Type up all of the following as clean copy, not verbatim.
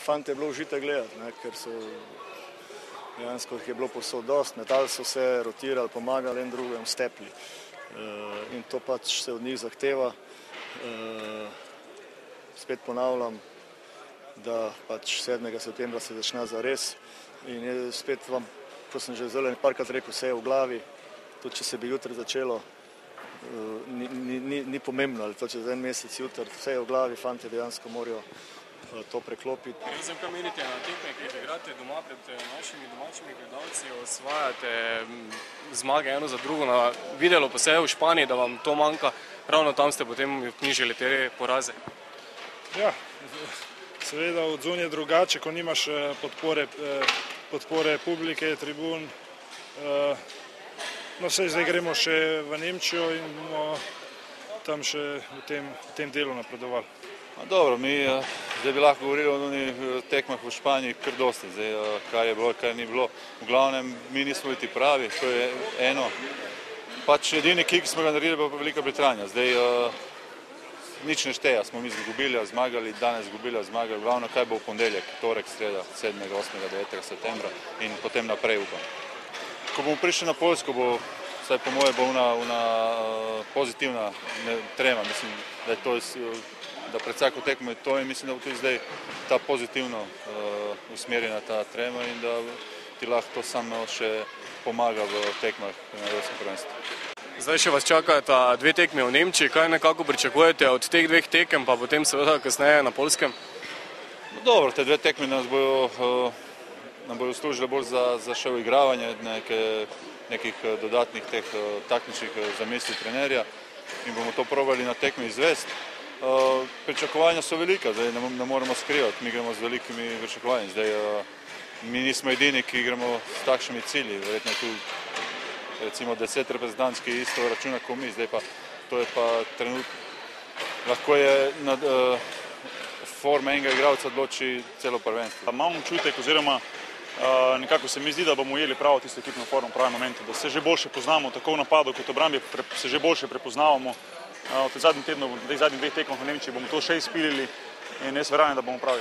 Fante je bilo užite gledati, ker so dejansko jih je bilo povsod dosti, metali so se, rotirali, pomagali en drugem, stepli. In to pač se od njih zahteva. Spet ponavljam, da pač 7. septembra se začne zares. In spet vam, ko sem že zelo parkrat rekel, vse je v glavi, tudi če se bi jutri začelo, ni pomembno, ali to čez en mesec jutri, vse je v glavi, fanti dejansko morajo to preklopiti. Predvsem, kaj menite na tekme, ki jih igrate doma pred našimi domačimi gledalci, osvajate zmage eno za drugo, videlo pa se je v Španiji, da vam to manjka, ravno tam ste potem vknjižili te poraze. Ja, seveda od zunaj drugače, ko nimaš podpore publike, tribun. No, zdaj gremo še v Nemčijo in bomo tam še v tem delu napredovali. Dobro, mi zdaj bi lahko govorili o tekmah v Španiji kar dosti, zdaj kaj je bilo, kaj ni bilo. V glavnem, mi nismo biti pravi, to je eno. Pač edini kik smo ga naredili pa Velika Britanija. Zdaj nič ne šteja, smo mi zgubili, zmagali, danes zgubili, zmagali. Glavno, kaj bo v ponedeljek, torek, sreda, 7., 8., 9. septembra in potem naprej upam. Ko bomo prišli na Poljsko, bo, vsaj po moje, bo ona pozitivna trema, mislim, da je to da pred vsako tekmo je to in mislim, da bo tudi zdaj ta pozitivno usmerjena ta trema in da ti lahko to samo še pomaga v tekmah na evropskem prvenstvu. Zdaj še vas čakata 2 tekme v Nemčiji, kaj nekako pričakujete od teh 2 tekem, pa potem seveda kasneje na Poljskem? No, dobro, te 2 tekme nam bojo služile bolj za še uigravanje nekih dodatnih teh taktičnih zamisli trenerja in bomo to probali na tekmi izvesti. Pričakovanja so velika, zdaj ne moremo skrivati, mi gremo z velikimi pričakovanji. Zdaj, mi nismo edini, ki gremo s takšnimi cilji, verjetno tu recimo 10 reprezentantski isto računa kot mi, zdaj pa to je pa trenutno, lahko je forma enega igralca odloči celo prvenstvo. Imam občutek oziroma nekako se mi zdi, da bomo ujeli pravo tisto ekipno formo v pravem momentu, da se že boljše poznamo, tako v napadu kot v obrambi se že boljše prepoznavamo. V teh zadnjih 2 tekmah v Nemčiji bomo to še izpilili in jaz verjamem, da bomo pravi.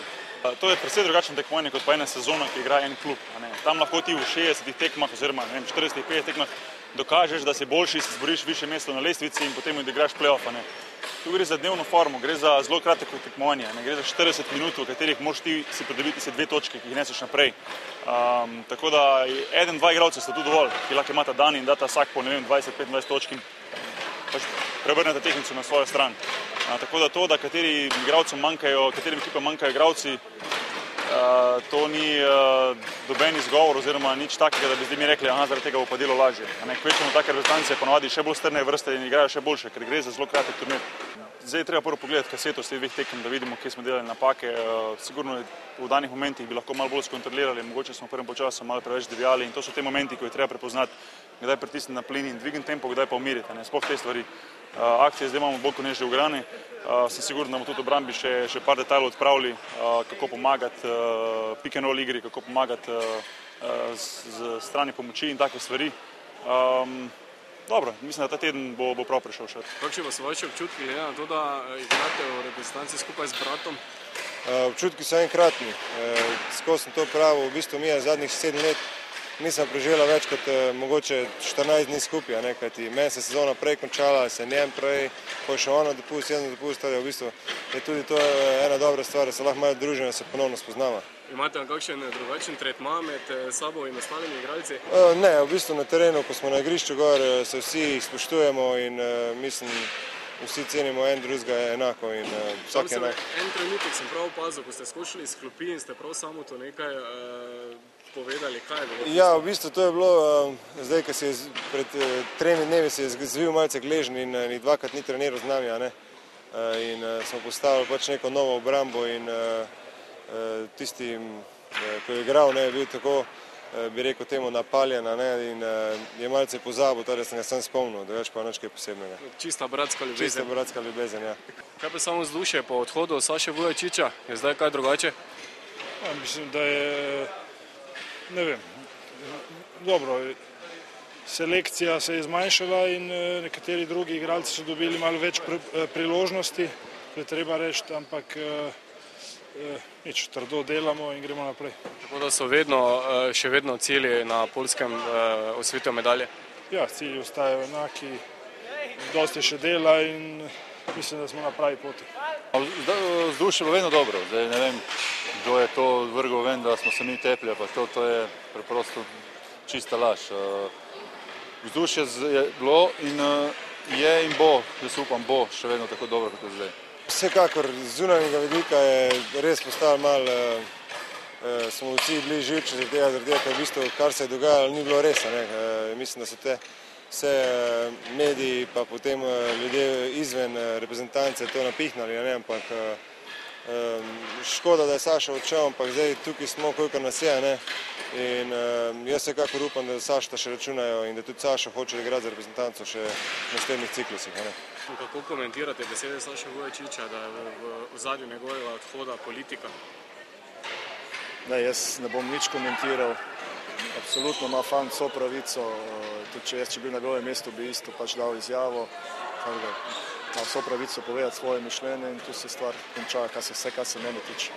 To je precej drugačno tekmovanje kot pa ena sezona, ki igra en klub. Tam lahko ti v 60 tekmah oziroma 40-50 tekmah dokažeš, da si boljši, si zboriš više mesto na lestvici in potem odigraš play-off. Tu gre za dnevno formo, gre za zelo kratko tekmovanje, gre za 40 minut, v katerih moraš ti si pridobiti 2 točke, ki jih neseš naprej. Tako da 1-2 igralca sta tu dovolj, ki lahko imata dan in data vsak po 20-25 točk in preobrnete tehniko na svojo stran. Tako da to, da katerim ekipam manjkajo igralci, to ni doben izgovor oziroma nič takega, da bi zdaj mi rekli, zaradi tega bo pa delo lažje. Kvečemo take reprezentance ponavadi še bolj strne vrste in igrajo še boljše, ker gre za zelo kratek turnir. Zdaj je treba prvo pogledati kaseto s teh 2 tekem, da vidimo, kje smo delali napake. Sigurno v danih momentih bi lahko malo bolj skontrolirali, mogoče smo v prvem polčasu malo preveč divjali in to so te momenti, ko je treba prepoznati, kdaj pritisniti na plin in dvigniti tempo, kdaj pa umiriti. Sploh te stvari. Akcije zdaj imamo bolj kot ne že ugrane. Sem siguren, da bomo tudi v obrambi še par detajlov odpravili, kako pomagati pick and roll igri, kako pomagati z strani pomoči in take stvari. Dobro, mislim, da ta teden bo prav prišel še. Kakšni pa so vaši občutki, glede na to, da igrate v reprezentanci skupaj z bratom? Občutki so enkratni. Skozi sem to pravil, v bistvu mi je zadnjih 7 let nisem preživela več kot mogoče 14 dni skupaj, kajti meni se sezona prej končala, se njem prej, ko še ono dopust, jaz dopust, v bistvu je tudi to ena dobra stvar, da se lahko malo družimo, da se ponovno spoznava. Imate kakšen drugačen tretma med sabo in ostalimi igralci? Ne, v bistvu na terenu, ko smo na igrišču gor, se vsi spoštujemo in mislim, vsi cenimo en drugega enako in vsak enako. En trenutek sem prav opazil, ko ste skočili iz klopi in ste prav samo to nekaj povedali, kaj je bilo? Ja, v bistvu to je bilo, zdaj, ko se je pred 3 dnevi se je zvil malce gležen in 2krat ni treniral z nami, in smo postavili pač neko novo obrambo in tisti, ko je igral, je bil tako, bi rekel temu, napaljen in je malce pozabil, da sem ga sam spomnil, da več pa nič kaj posebnega. Čista bratska ljubezen. Čista bratska ljubezen, ja. Kaj pa samo vzdušje po odhodu Saše Vujačiča? Je zdaj kaj drugače? Mislim, da je, ne vem, dobro, selekcija se je zmanjšala in nekateri drugi igralci so dobili malo več priložnosti, to je treba reči, ampak nič, trdo delamo in gremo naprej. Tako da so še vedno cilji na Poljskem osvojitev medalje? Ja, cilji ostajajo enaki, dosti še dela in mislim, da smo na pravi poti. Vzdušje je bilo vedno dobro, zdaj ne vem, kdo je to vrgel ven, da smo se mi tepli, pa to je preprosto čista laž. Vzdušje je bilo in je in bo, jaz upam, bo še vedno tako dobro, kot je zdaj. Vsekakor z zunanjega vidika je res postalo malo, smo vsi bili živčni zaradi tega, ker v bistvu, kar se je dogajalo, ni bilo res. Mislim, da so vse mediji pa potem ljudje izven reprezentance to napihnali, ampak škoda, da je Saša odšel, ampak zdaj tukaj smo, kolikor nas je, in jaz vsekakor upam, da Sašta še računajo in da tudi Saša hoče igrati za reprezentanco še v naslednjih ciklusih. Kako komentirate besede Saše Vujačića, da je v ozadju njegovega odhoda politika? Jaz ne bom nič komentiral. Absolutno ima fant vso pravico, tudi če jaz bil na njegovem mestu, bi isto pač dal izjavo. Ima vso pravico povedati svoje mišljenje in tu se stvar konča, kar se mene tiče.